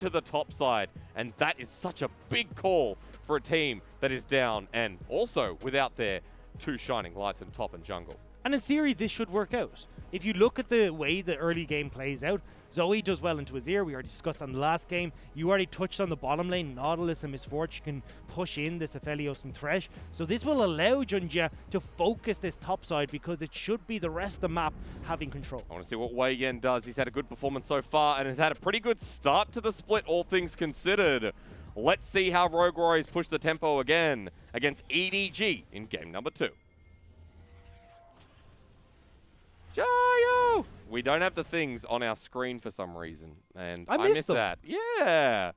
to the top side, and that is such a big call for a team that is down and also without their two shining lights in top and jungle. And in theory, this should work out. If you look at the way the early game plays out, Zoe does well into Azir. We already discussed on the last game. You already touched on the bottom lane. Nautilus and Misfortune can push in this Aphelios and Thresh. So this will allow Junjia to focus this top side because it should be the rest of the map having control. I want to see what Wei Yan does. He's had a good performance so far and has had a pretty good start to the split, all things considered. Let's see how Rogue Warriors push the tempo again against EDG in game number 2. Jayo! We don't have the things on our screen for some reason, and I miss that. Yeah.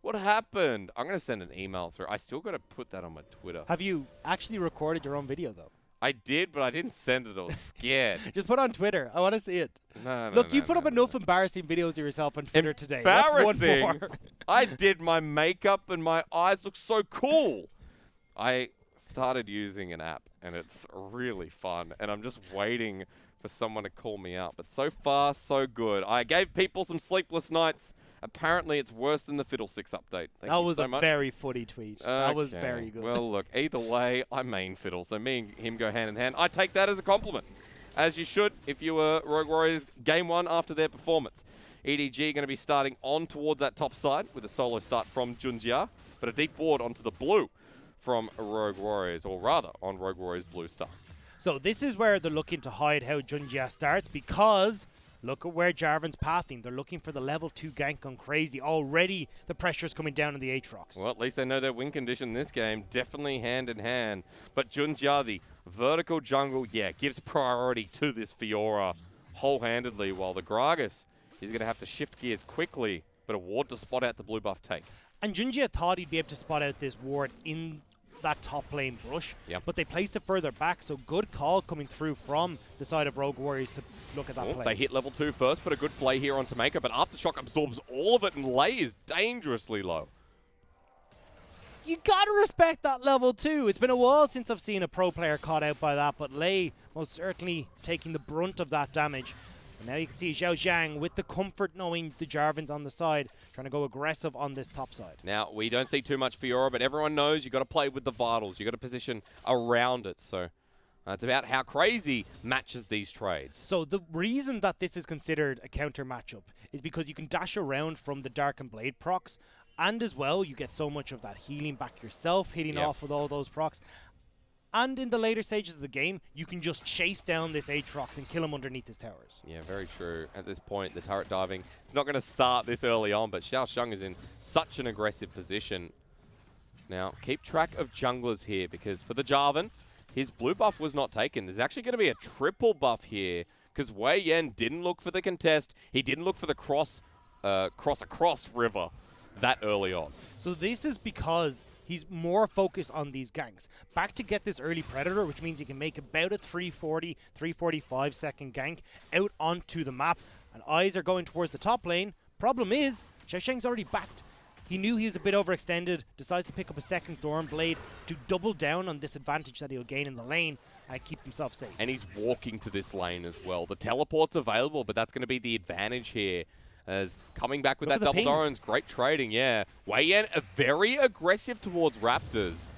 What happened? I'm going to send an email through. I still got to put that on my Twitter. Have you actually recorded your own video, though? I did, but I didn't send it. I was scared. Just put it on Twitter. I want to see it. Look, you put up enough embarrassing videos of yourself on Twitter today. Embarrassing? That's one more. I did my makeup and my eyes look so cool. I started using an app, and it's really fun, and I'm just waiting for someone to call me out. But so far, so good. I gave people some sleepless nights. Apparently, it's worse than the Fiddlesticks update. Thank that you was so a much. very footy tweet. Okay. That was very good. Well, look, either way, I main Fiddle, so me and him go hand in hand. I take that as a compliment, as you should if you were Rogue Warriors game 1 after their performance. EDG going to be starting on towards that top side with a solo start from Junjia, but a deep ward onto the blue from Rogue Warriors, or rather, on Rogue Warriors blue star. So this is where they're looking to hide how Junjia starts, because look at where Jarvan's pathing. They're looking for the level 2 gank on Crazy. Already the pressure's coming down on the Aatrox. Well, at least they know their win condition in this game. Definitely hand in hand. But Junjia, the vertical jungle, yeah, gives priority to this Fiora whole-handedly, while the Gragas is going to have to shift gears quickly, but a ward to spot out the blue buff take. And Junjia thought he'd be able to spot out this ward in that top lane brush, but they placed it further back, so good call coming through from the side of Rogue Warriors to look at that play. They hit level 2 first, put a good flay here on Tameka, but Aftershock absorbs all of it, and Lei is dangerously low. You gotta respect that level 2. It's been a while since I've seen a pro player caught out by that, but Lei most certainly taking the brunt of that damage. And now you can see Xiao Zhang with the comfort knowing the Jarvan's on the side, trying to go aggressive on this top side. Now, we don't see too much Fiora, but everyone knows you've got to play with the vitals. You've got to position around it. So it's about how Crazy matches these trades. So the reason that this is considered a counter matchup is because you can dash around from the Dark and Blade procs, and as well, you get so much of that healing back yourself, hitting off with all those procs. And in the later stages of the game, you can just chase down this Aatrox and kill him underneath his towers. Yeah, very true. At this point, the turret diving, it's not going to start this early on, but Xiao Sheng is in such an aggressive position. Now, keep track of junglers here, because for the Jarvan, his blue buff was not taken. There's actually going to be a triple buff here, because Wei Yan didn't look for the contest. He didn't look for the cross across river that early on. So this is because he's more focused on these ganks. Back to get this early Predator, which means he can make about a 340, 345 second gank out onto the map. And eyes are going towards the top lane. Problem is, Xiao Sheng's already backed. He knew he was a bit overextended, decides to pick up a second Storm Blade to double down on this advantage that he'll gain in the lane and keep himself safe. And he's walking to this lane as well. The teleport's available, but that's going to be the advantage here. As coming back with that double Doran's great trading, yeah. Wei Yan very aggressive towards Raptors.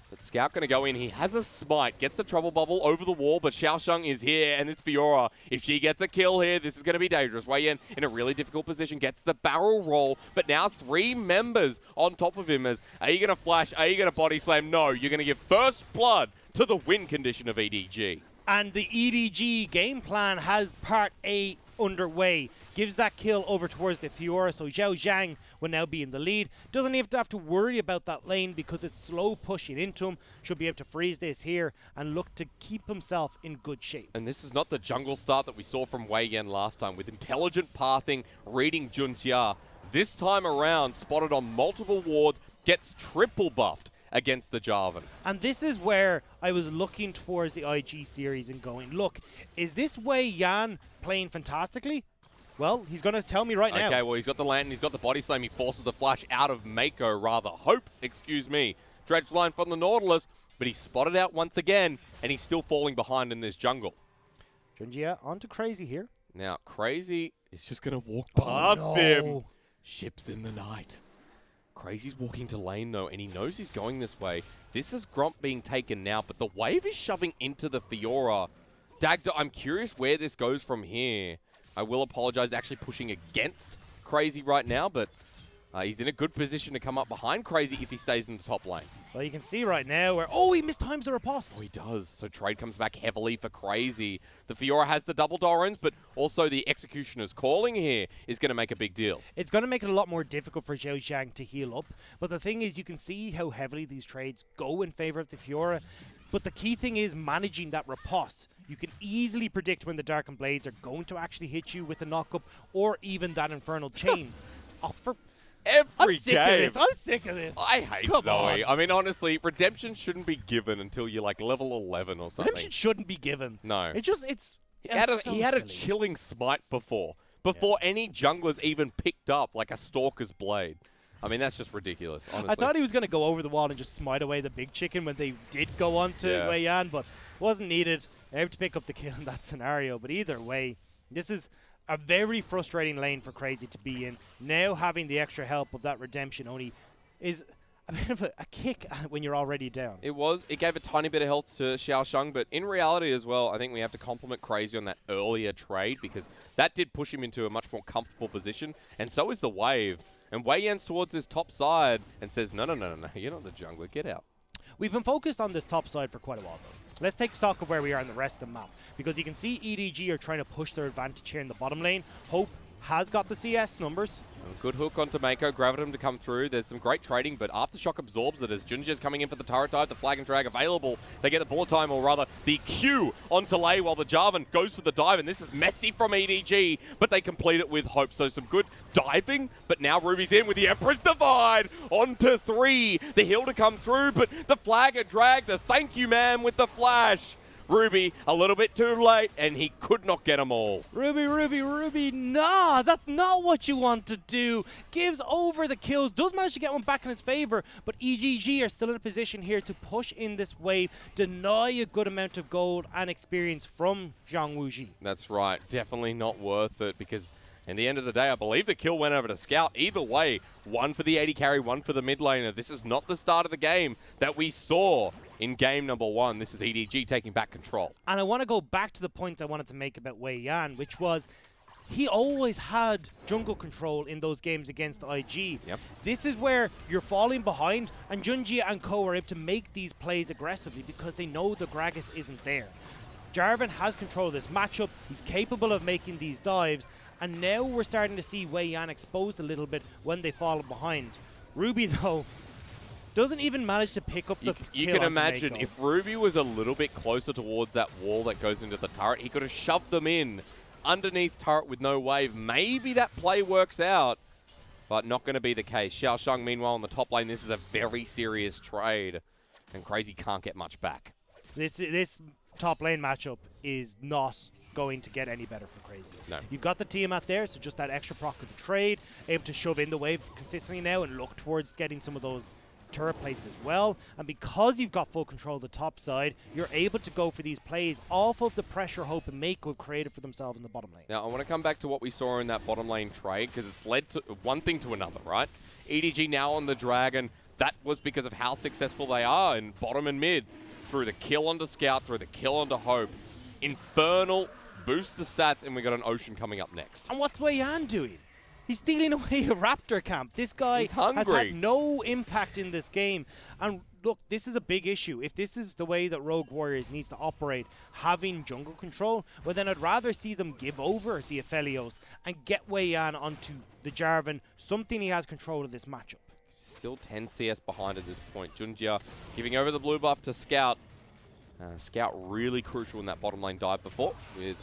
But Scout going to go in. He has a smite, gets the trouble bubble over the wall, but Xiao Sheng is here, and it's Fiora. If she gets a kill here, this is going to be dangerous. Wei Yan in a really difficult position, gets the barrel roll, but now 3 members on top of him. As, are you going to flash? Are you going to body slam? No, you're going to give first blood to the win condition of EDG. And the EDG game plan has part A underway. Gives that kill over towards the Fiora, so Xiao Zhang will now be in the lead. Doesn't even have to worry about that lane because it's slow pushing into him. Should be able to freeze this here and look to keep himself in good shape. And this is not the jungle start that we saw from Wei Yan last time, with intelligent pathing, reading Junjia. This time around, spotted on multiple wards, gets triple buffed against the Jarvan. And this is where I was looking towards the IG series and going, look, is this Wei Yan playing fantastically? Well, he's going to tell me right now. Okay, well, he's got the lantern, he's got the body slam, he forces the flash out of Mako, rather. Hope, excuse me. Dredge line from the Nautilus, but he's spotted out once again, and he's still falling behind in this jungle. Junjia onto Crazy here. Now, Crazy is just going to walk past him. Ships in the night. Crazy's walking to lane though, and he knows he's going this way. This is Gromp being taken now, but the wave is shoving into the Fiora. Dagda, I'm curious where this goes from here. I will apologize, actually pushing against Crazy right now, but he's in a good position to come up behind Crazy if he stays in the top lane. Well, you can see right now where, oh, he mistimes the riposte. Oh, he does. So trade comes back heavily for Crazy. The Fiora has the double Dorans, but also the Executioner's calling here is going to make a big deal. It's going to make it a lot more difficult for Zhao Zhang to heal up. But the thing is, you can see how heavily these trades go in favor of the Fiora. But the key thing is managing that riposte. You can easily predict when the Darkened Blades are going to actually hit you with a knockup or even that Infernal Chains. Every game. I'm sick of this. I hate Zoe. I mean, honestly, Redemption shouldn't be given until you're like level 11 or something. Redemption shouldn't be given. No. He had a chilling smite before any junglers even picked up like a Stalker's Blade. I mean, that's just ridiculous, honestly. I thought he was going to go over the wall and just smite away the big chicken when they did go on to Wei Yan, but wasn't needed. Able to pick up the kill in that scenario. But either way, this is a very frustrating lane for Crazy to be in. Now having the extra help of that Redemption only is a bit of a kick when you're already down. It gave a tiny bit of health to Xiaosheng, but in reality as well, I think we have to compliment Crazy on that earlier trade because that did push him into a much more comfortable position, and so is the wave. And Wei Yan's towards his top side and says, no, you're not the jungler, get out. We've been focused on this top side for quite a while, though. Let's take stock of where we are in the rest of the map, because you can see EDG are trying to push their advantage here in the bottom lane. Hope has got the CS numbers. Good hook onto Mako, grabbed him to come through. There's some great trading, but Aftershock absorbs it as Junjia's coming in for the turret dive, the flag and drag available. They get the bullet time, or rather, the Q onto Lei while the Jarvan goes for the dive, and this is messy from EDG, but they complete it with Hope. So some good diving, but now Ruby's in with the Empress Divide onto 3. The heal to come through, but the flag and drag, the thank you man with the flash. Ruby, a little bit too late, and he could not get them all. Ruby, nah, that's not what you want to do. Gives over the kills, does manage to get one back in his favor, but EDG are still in a position here to push in this wave, deny a good amount of gold and experience from Zhang Wuji. That's right, definitely not worth it, because in the end of the day, I believe the kill went over to Scout. Either way, one for the AD carry, one for the mid laner. This is not the start of the game that we saw in game number 1. This is EDG taking back control. And I want to go back to the points I wanted to make about Wei Yan, which was he always had jungle control in those games against IG. Yep. This is where you're falling behind, and Junjia and Co are able to make these plays aggressively because they know the Gragas isn't there. Jarvan has control of this matchup. He's capable of making these dives, and now we're starting to see Wei Yan exposed a little bit when they fall behind. Ruby, though, doesn't even manage to pick up the kill. You can imagine if Ruby was a little bit closer towards that wall that goes into the turret, he could have shoved them in underneath turret with no wave. Maybe that play works out, but not going to be the case. Xiaosheng, meanwhile, on the top lane, this is a very serious trade, and Crazy can't get much back. This top lane matchup is not going to get any better for Crazy. No. You've got the Tiamat there, so just that extra proc of the trade, able to shove in the wave consistently now and look towards getting some of those turret plates as well. And because you've got full control of the top side, you're able to go for these plays off of the pressure Hope and Mako have created for themselves in the bottom lane. Now, I want to come back to what we saw in that bottom lane trade, because it's led to one thing to another, right? EDG now on the Dragon. That was because of how successful they are in bottom and mid. Through the kill onto Scout, through the kill onto Hope. Infernal boosts the stats, and we got an Ocean coming up next. And what's Wei Yan doing? He's stealing away a Raptor camp. This guy has had no impact in this game. And look, this is a big issue. If this is the way that Rogue Warriors needs to operate, having jungle control, well then I'd rather see them give over the Aphelios and get Wei Yan onto the Jarvan, something he has control of this matchup. Still 10 CS behind at this point. Junjia giving over the blue buff to Scout. Scout really crucial in that bottom lane dive before with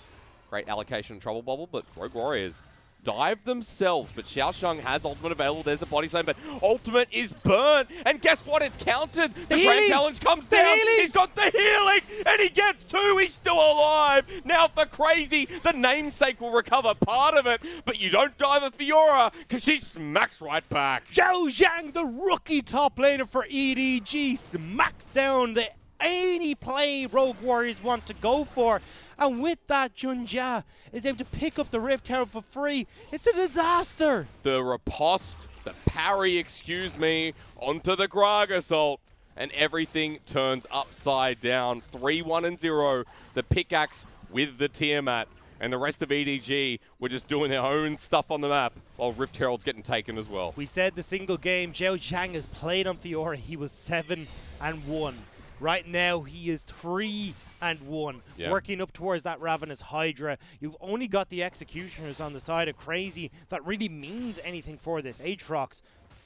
great allocation and trouble bubble, but Rogue Warriors dive themselves, but Xiaosheng has ultimate available. There's a body slam, but ultimate is burnt, and guess what? It's countered. The grand challenge comes down. He's got the healing, and he gets 2. He's still alive. Now for Crazy, the namesake will recover part of it, but you don't dive a Fiora because she smacks right back. Zhao Zhang, the rookie top laner for EDG, smacks down the any play Rogue Warriors want to go for. And with that, Junjia is able to pick up the Rift Tower for free. It's a disaster. The riposte, the parry, excuse me, onto the Grog Assault, and everything turns upside down. 3-1-0, the pickaxe with the Tiamat, and the rest of EDG were just doing their own stuff on the map, while Rift Herald's getting taken as well. We said the single game Zhao Zhang has played on Fiora. He was 7-1. Right now, he is 3-1, working up towards that Ravenous Hydra. You've only got the Executioners on the side of Crazy that really means anything for this Aatrox.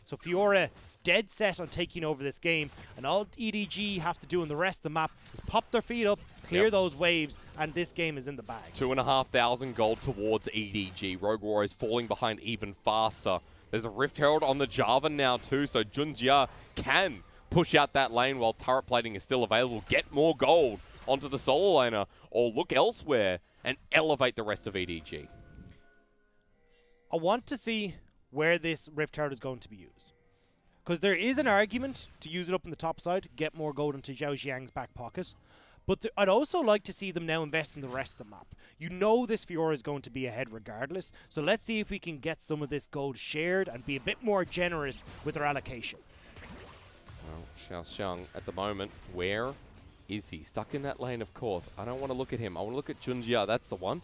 So Fiora dead set on taking over this game, and all EDG have to do in the rest of the map is pop their feet up, clear those waves, and this game is in the bag. 2,500 gold towards EDG. Rogue Warriors falling behind even faster. There's a Rift Herald on the Jarvan now too, so Junjia can push out that lane while turret plating is still available, get more gold onto the solo laner, or look elsewhere and elevate the rest of EDG. I want to see where this Rift Herald is going to be used. Because there is an argument to use it up in the top side, get more gold into Zhao Zhang's back pocket. But I'd also like to see them now invest in the rest of the map. You know this Fiora is going to be ahead regardless, so let's see if we can get some of this gold shared and be a bit more generous with our allocation. Well, Xiaoxiang at the moment, where is he? Stuck in that lane, of course. I don't want to look at him. I want to look at Junjia. That's the one.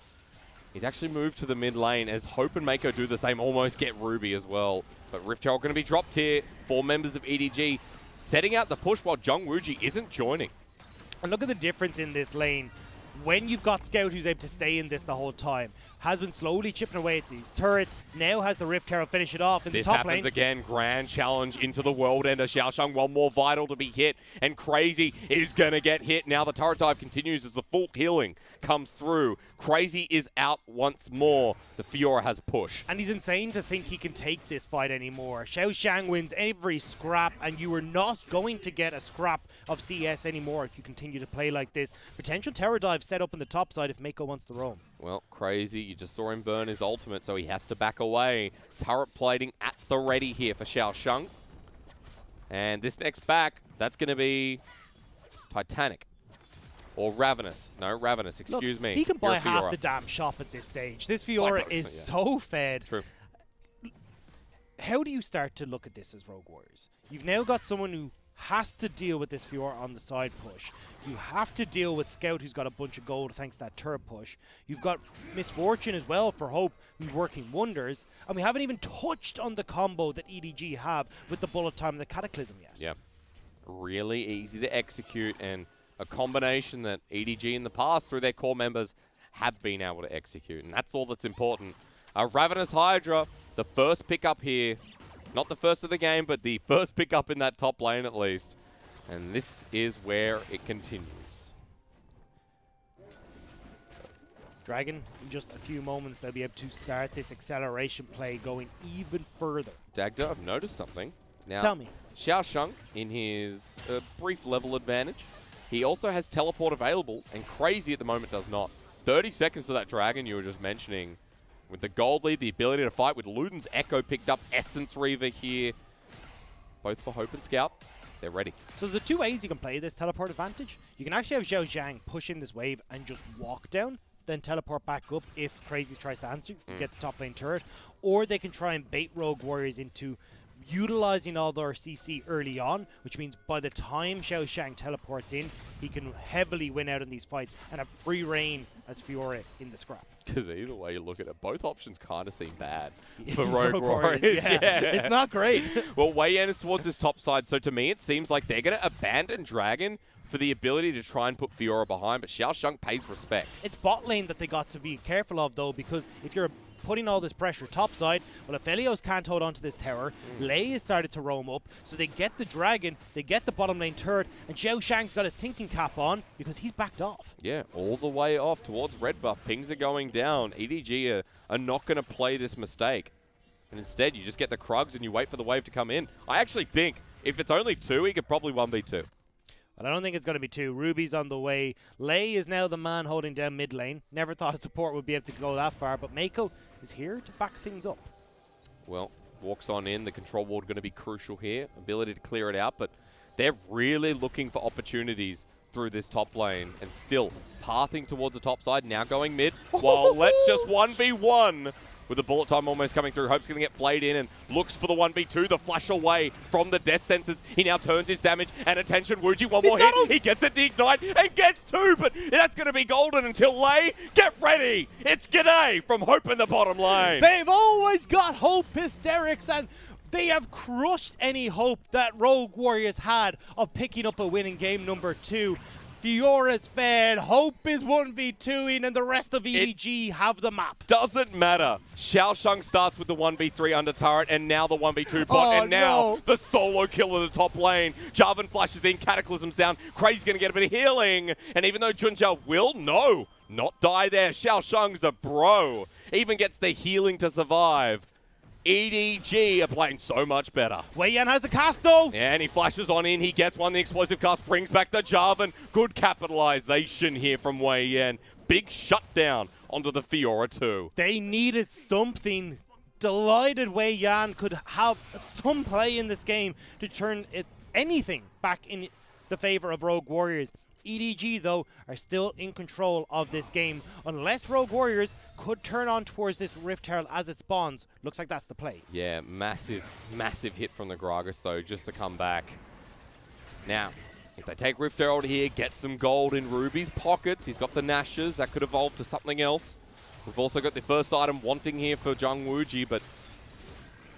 He's actually moved to the mid lane as Hope and Mako do the same, almost get Ruby as well. But Rift Herald going to be dropped here. 4 members of EDG setting out the push while Zhong Wuji isn't joining. And look at the difference in this lane. When you've got Scout who's able to stay in this the whole time, has been slowly chipping away at these turrets, now has the Rift Herald finish it off in the top lane. This happens again, grand challenge into the world ender. Xiaoxiang, one more vital to be hit, and Crazy is going to get hit. Now the turret dive continues as the full healing comes through. Crazy is out once more. The Fiora has push. And he's insane to think he can take this fight anymore. Xiaoxiang wins every scrap, and you are not going to get a scrap of CS anymore if you continue to play like this. Potential terror dive set up in the top side if Mako wants to roam. Well, Crazy, you just saw him burn his ultimate, so he has to back away. Turret plating at the ready here for Xiaoxiang. And this next back, that's going to be Titanic. Or Ravenous. No, Ravenous, excuse me. He can buy half the damn shop at this stage. This Fiora is so fed. True. How do you start to look at this as Rogue Warriors? You've now got someone who has to deal with this Fiora on the side push. You have to deal with Scout, who's got a bunch of gold thanks to that turret push. You've got Misfortune as well for Hope, who's working wonders. And we haven't even touched on the combo that EDG have with the bullet time and the Cataclysm yet. Yeah. Really easy to execute, and a combination that EDG in the past, through their core members, have been able to execute. And that's all that's important. Ravenous Hydra, the first pickup here. Not the first of the game, but the first pickup in that top lane at least. And this is where it continues. Dragon, in just a few moments, they'll be able to start this acceleration play going even further. Dagda, I've noticed something. Now, tell me. Xiaoxiang, in his brief level advantage, he also has teleport available, and Crazy at the moment does not. 30 seconds to that Dragon you were just mentioning. With the gold lead, the ability to fight with Luden's Echo picked up, Essence Reaver here. Both for Hope and Scout. They're ready. So there's two ways you can play this teleport advantage. You can actually have Zhao Zhang push in this wave and just walk down, then teleport back up if Crazy tries to answer, get the top lane turret. Or they can try and bait Rogue Warriors into utilizing all their CC early on, which means by the time Xiao Zhang teleports in, he can heavily win out in these fights and have free reign as Fiora in the scrap. Because either way you look at it, both options kind of seem bad for Rogue Warriors. Yeah. It's not great. Well, Wei Yan is towards this top side, so to me it seems like they're going to abandon Dragon for the ability to try and put Fiora behind, but Xiaoxiang pays respect. It's bot lane that they got to be careful of, though, because if you're putting all this pressure topside, well, if Elios can't hold onto this tower, Lei has started to roam up, so they get the Dragon, they get the bottom lane turret, and Zhao Shang's got his thinking cap on because he's backed off. Yeah, all the way off towards red buff. Pings are going down. EDG are not going to play this mistake. And instead, you just get the Krugs and you wait for the wave to come in. I actually think if it's only 2, he could probably 1v2. But I don't think it's going to be 2. Ruby's on the way. Lei is now the man holding down mid lane. Never thought a support would be able to go that far, but Mako is here to back things up. Well, walks on in. The control ward going to be crucial here. Ability to clear it out, but they're really looking for opportunities through this top lane and still pathing towards the top side, now going mid. Well, let's just 1v1 with the bullet time almost coming through. Hope's going to get flayed in and looks for the 1v2, the flash away from the death sentence. He now turns his damage, and attention, Wuji, one more hit. He gets it, the ignite, and gets two, but that's going to be golden until Lei. Get ready! It's G'day from Hope in the bottom lane. They've always got Hope hysterics, and they have crushed any hope that Rogue Warriors had of picking up a win in game number 2. Fiora's fed, Hope is 1v2ing, and the rest of EDG have the map. Doesn't matter. Xiaosheng starts with the 1v3 under turret, and now the 1v2 bot, and now the solo kill of the top lane. Jarvan flashes in, Cataclysm's down. Crazy's going to get a bit of healing, and even though Junjiao will, not die there. Xiaosheng's a bro. Even gets the healing to survive. EDG are playing so much better. Wei Yan has the cast though. And he flashes on in. He gets one. The explosive cast brings back the Jarvan. Good capitalization here from Wei Yan. Big shutdown onto the Fiora too. They needed something. Delighted Wei Yan could have some play in this game to turn anything back in the favor of Rogue Warriors. EDG, though, are still in control of this game, unless Rogue Warriors could turn on towards this Rift Herald as it spawns. Looks like that's the play. Yeah, massive hit from the Gragas, though, just to come back. Now, if they take Rift Herald here, get some gold in Ruby's pockets. He's got the Nashes. That could evolve to something else. We've also got the first item wanting here for Zhang Wuji, but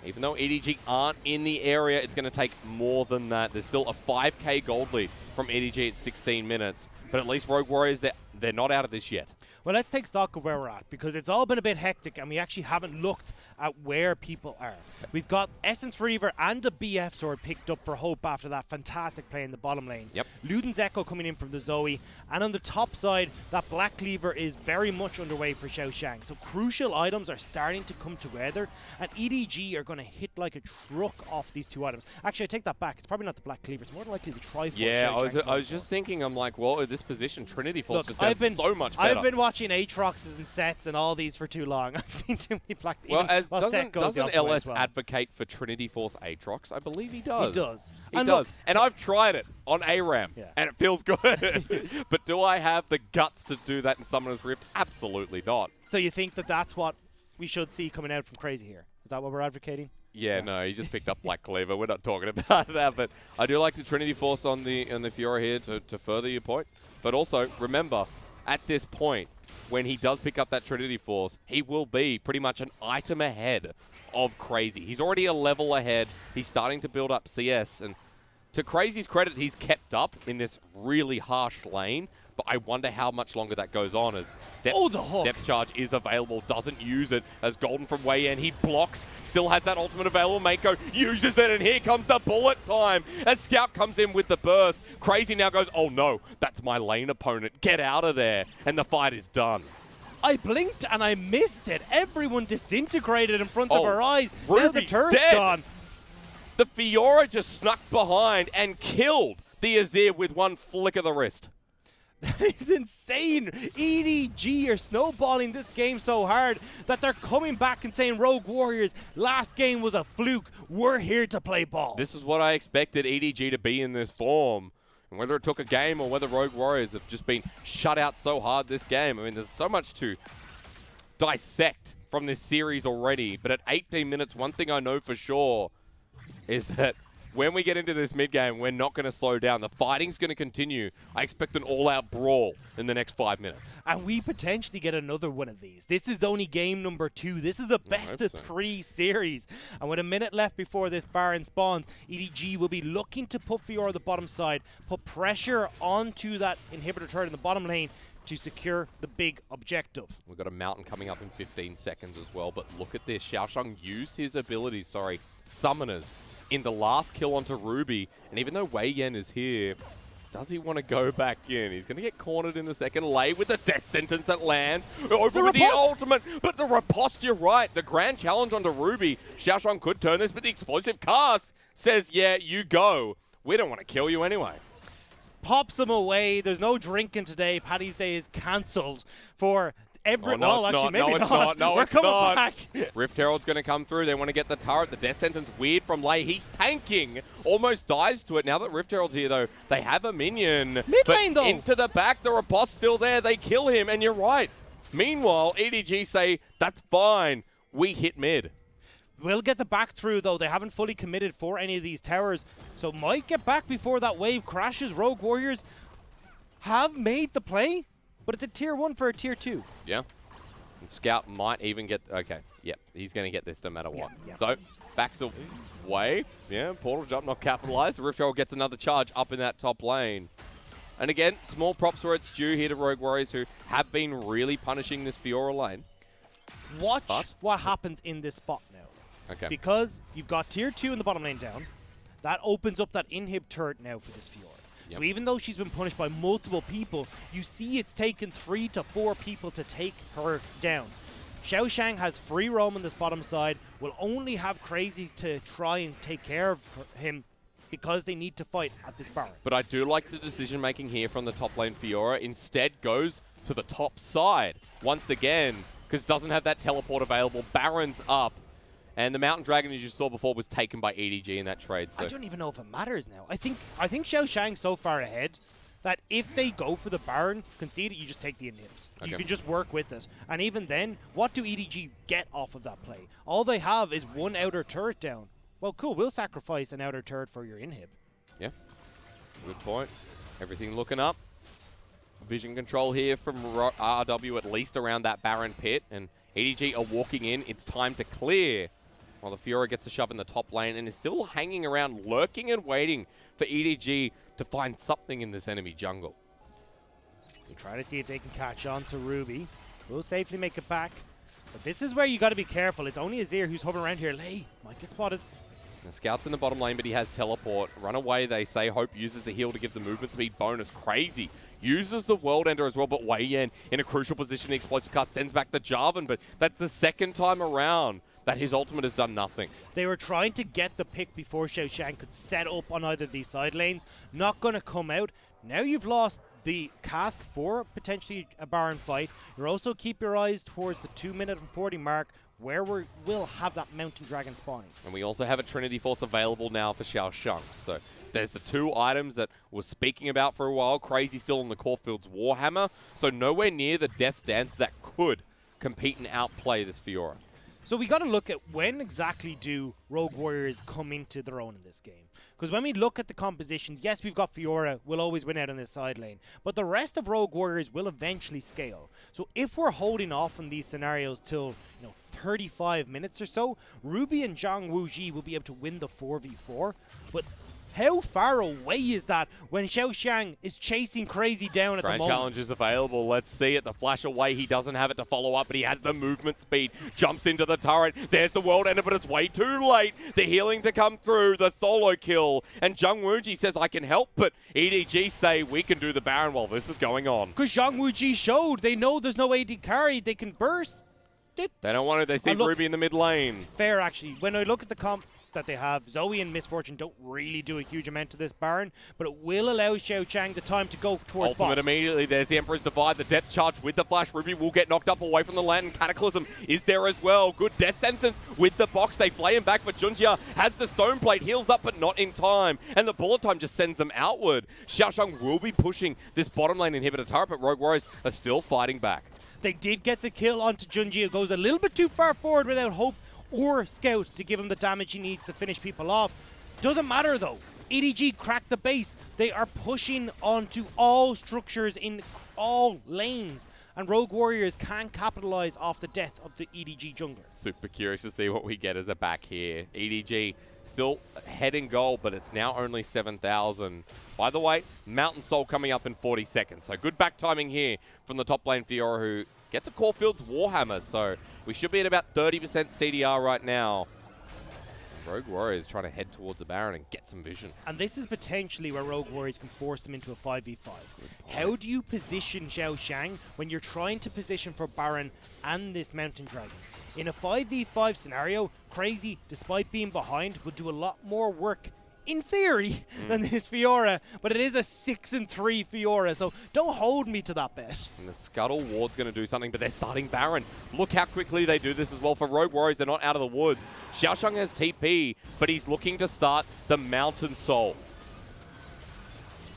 even though EDG aren't in the area, it's going to take more than that. There's still a 5k gold lead from EDG at 16 minutes. But at least Rogue Warriors, they're not out of this yet. Well, let's take stock of where we're at, because it's all been a bit hectic and we actually haven't looked at where people are. We've got Essence Reaver and the BF sword picked up for Hope after that fantastic play in the bottom lane. Yep. Luden's Echo coming in from the Zoe, and on the top side, that Black Cleaver is very much underway for Xiaosheng. So crucial items are starting to come together, and EDG are going to hit like a truck off these two items. Actually, I take that back. It's probably not the Black Cleaver. It's more likely the Triforce. Yeah, I was just thinking, I'm like, well, at this position, Trinity Force just sounds so much better. I've been watching Aatroxes and sets and all these for too long. I've seen too many Black. Well, doesn't LS advocate for Trinity Force Aatrox? I believe he does. He does. He does. And I've tried it on ARAM, and it feels good. But do I have the guts to do that in Summoner's Rift? Absolutely not. So you think that that's what we should see coming out from Crazy here? Is that what we're advocating? Yeah, no, he just picked up Black Cleaver. We're not talking about that, but I do like the Trinity Force on the Fiora here to further your point. But also, remember, at this point, when he does pick up that Trinity Force, he will be pretty much an item ahead of Crazy. He's already a level ahead. He's starting to build up CS, and to Crazy's credit, he's kept up in this really harsh lane, but I wonder how much longer that goes on as depth charge is available, doesn't use it as Golden from Wei Yan. He blocks, still has that ultimate available. Mako uses it, and here comes the bullet time as Scout comes in with the burst. Crazy now goes, oh no, that's my lane opponent. Get out of there. And the fight is done. I blinked and I missed it. Everyone disintegrated in front of our eyes. Ruby's now the turret's dead. gone. The Fiora just snuck behind and killed the Azir with one flick of the wrist. That is insane. EDG are snowballing this game so hard that they're coming back and saying, Rogue Warriors, last game was a fluke. We're here to play ball. This is what I expected EDG to be in this form. And whether it took a game or whether Rogue Warriors have just been shut out so hard this game. I mean, there's so much to dissect from this series already. But at 18 minutes, one thing I know for sure is that when we get into this mid-game, we're not going to slow down. The fighting's going to continue. I expect an all-out brawl in the next 5 minutes. And we potentially get another one of these. This is only game number 2. This is a best-of-3 series. And with a minute left before this Baron spawns, EDG will be looking to put Fiora on the bottom side, put pressure onto that inhibitor turret in the bottom lane to secure the big objective. We've got a mountain coming up in 15 seconds as well, but look at this. Xiaosheng used his abilities, summoners, in the last kill onto Ruby, and even though Wei Yan is here, does he want to go back in? He's going to get cornered in the second lane with the death sentence that lands over with the ultimate, but the riposte, you're right, the grand challenge onto Ruby. Xiaosheng could turn this, but the explosive cast says, yeah, you go. We don't want to kill you anyway. Pops them away. There's no drinking today. Paddy's Day is cancelled for Well, actually, maybe no, it's not. No, We're it's coming not. back. Rift Herald's going to come through. They want to get the turret. The death sentence weird from Lei. He's tanking. Almost dies to it. Now that Rift Herald's here, though, they have a minion. Mid lane, though. Into the back. The Riposte still there. They kill him, and you're right. Meanwhile, EDG say, that's fine. We hit mid. We'll get the back through, though. They haven't fully committed for any of these towers, so might get back before that wave crashes. Rogue Warriors have made the play, but it's a tier 1 for a tier 2. Yeah. And Scout might even get... Okay, yep. He's going to get this no matter what. Yeah. So, backs away. Yeah, portal jump not capitalized. The Rift Herald gets another charge up in that top lane. And again, small props where it's due here to Rogue Warriors, who have been really punishing this Fiora lane. Watch what happens in this spot now. Okay. Because you've got tier 2 in the bottom lane down. That opens up that inhib turret now for this Fiora. Yep. So even though she's been punished by multiple people, you see it's taken 3 to 4 people to take her down. Xiao Shang has free roam on this bottom side, will only have Crazy to try and take care of him because they need to fight at this Baron. But I do like the decision making here from the top lane Fiora. Instead goes to the top side once again because doesn't have that teleport available. Baron's up. And the Mountain Dragon, as you saw before, was taken by EDG in that trade. So. I don't even know if it matters now. I think Xiao Shang's so far ahead that if they go for the Baron, concede it, you just take the inhibs. Okay. You can just work with it. And even then, what do EDG get off of that play? All they have is one outer turret down. Well, cool, we'll sacrifice an outer turret for your inhib. Yeah, good point. Everything looking up. Vision control here from RW, at least around that Baron pit. And EDG are walking in. It's time to clear. While the Fiora gets a shove in the top lane and is still hanging around, lurking and waiting for EDG to find something in this enemy jungle. We'll try to see if they can catch on to Ruby. We'll safely make it back. But this is where you got to be careful. It's only Azir who's hovering around here. Lei might get spotted. The Scout's in the bottom lane, but he has teleport. Run away, they say. Hope uses the heal to give the movement speed bonus. Crazy. Uses the World Ender as well, but Wei Yan in a crucial position. The explosive cast sends back the Jarvan, but that's the second time around that his ultimate has done nothing. They were trying to get the pick before Xiao Shang could set up on either of these side lanes. Not going to come out. Now you've lost the cask for potentially a Baron fight. You'll also keep your eyes towards the 2-minute and 40 mark where we'll have that Mountain Dragon spawning. And we also have a Trinity Force available now for Xiao Shang. So there's the 2 items that we're speaking about for a while. Crazy still on the Caulfield's Warhammer. So nowhere near the Death Stance that could compete and outplay this Fiora. So we got to look at when exactly do Rogue Warriors come into their own in this game. Because when we look at the compositions, yes, we've got Fiora, will always win out on this side lane. But the rest of Rogue Warriors will eventually scale. So if we're holding off on these scenarios till 35 minutes or so, Ruby and Zhang Wuji will be able to win the 4v4. But how far away is that when Xiao Shang is chasing Crazy down at the moment? Grand challenge is available. Let's see it. The flash away. He doesn't have it to follow up, but he has the movement speed. Jumps into the turret. There's the World Ender, but it's way too late. The healing to come through. The solo kill. And Zhang Wuji says, I can help, but EDG say we can do the Baron while this is going on. Because Zhang Wuji showed they know there's no AD carry. They can burst. They don't want to. They see Ruby in the mid lane. Fair, actually. When I look at the comp that they have, Zoe and Misfortune don't really do a huge amount to this Baron, but it will allow Xiao Shang the time to go towards Ultimate boss. Immediately. There's the Emperor's Divide. The depth charge with the flash. Ruby will get knocked up away from the land. Cataclysm is there as well. Good death sentence with the box. They flay him back, but Junjia has the stone plate. Heals up, but not in time. And the bullet time just sends them outward. Xiao Shang will be pushing this bottom lane inhibitor turret, but Rogue Warriors are still fighting back. They did get the kill onto Junji. It goes a little bit too far forward without hope or Scout to give him the damage he needs to finish people off. Doesn't matter though. EDG cracked the base. They are pushing onto all structures in all lanes. And Rogue Warriors can capitalize off the death of the EDG jungler. Super curious to see what we get as a back here. EDG still head in goal, but it's now only 7,000. By the way, Mountain Soul coming up in 40 seconds. So good back timing here from the top lane Fiora, who gets a Caulfield's Warhammer. So we should be at about 30% CDR right now. Rogue Warriors trying to head towards the Baron and get some vision. And this is potentially where Rogue Warriors can force them into a 5v5. How do you position Xiao Shang when you're trying to position for Baron and this Mountain Dragon? In a 5v5 scenario, Crazy, despite being behind, will do a lot more work in theory, than this Fiora, but it is a 6-3 Fiora, so don't hold me to that bet. And the Scuttle Ward's going to do something, but they're starting Baron. Look how quickly they do this as well. For Rogue Warriors, they're not out of the woods. Xiaosheng has TP, but he's looking to start the Mountain Soul.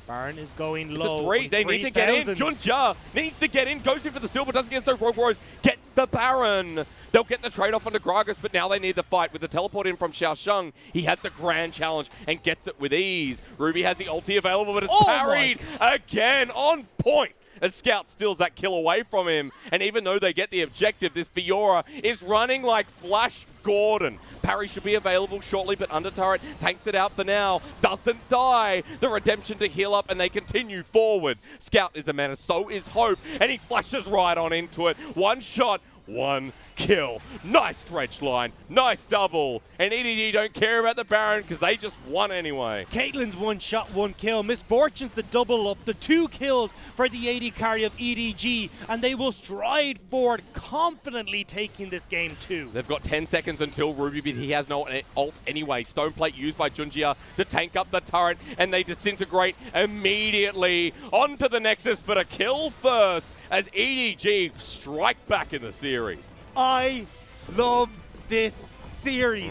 Baron is going It's low. a 3. They need to get in. Junja needs to get in. Goes in for the steal, but doesn't get so. Rogue Warriors get the Baron. They'll get the trade-off onto Gragas, but now they need the fight. With the teleport in from Xiaosheng, he has the grand challenge and gets it with ease. Ruby has the ulti available, but it's parried again on point. As Scout steals that kill away from him. And even though they get the objective, this Fiora is running like Flash Gordon. Parry should be available shortly, but Under Turret tanks it out for now. Doesn't die. The redemption to heal up, and they continue forward. Scout is a mana, so is Hope, and he flashes right on into it. One shot, one kill. Nice stretch line, nice double. And EDG don't care about the Baron because they just won anyway. Caitlyn's 1 shot, 1 kill. Misfortune's the double up, the 2 kills for the AD carry of EDG, and they will stride forward, confidently taking this game too. They've got 10 seconds until Ruby, but he has no ult anyway. Stoneplate used by Junjia to tank up the turret, and they disintegrate immediately onto the Nexus, but a kill first as EDG strike back in the series. I love this series.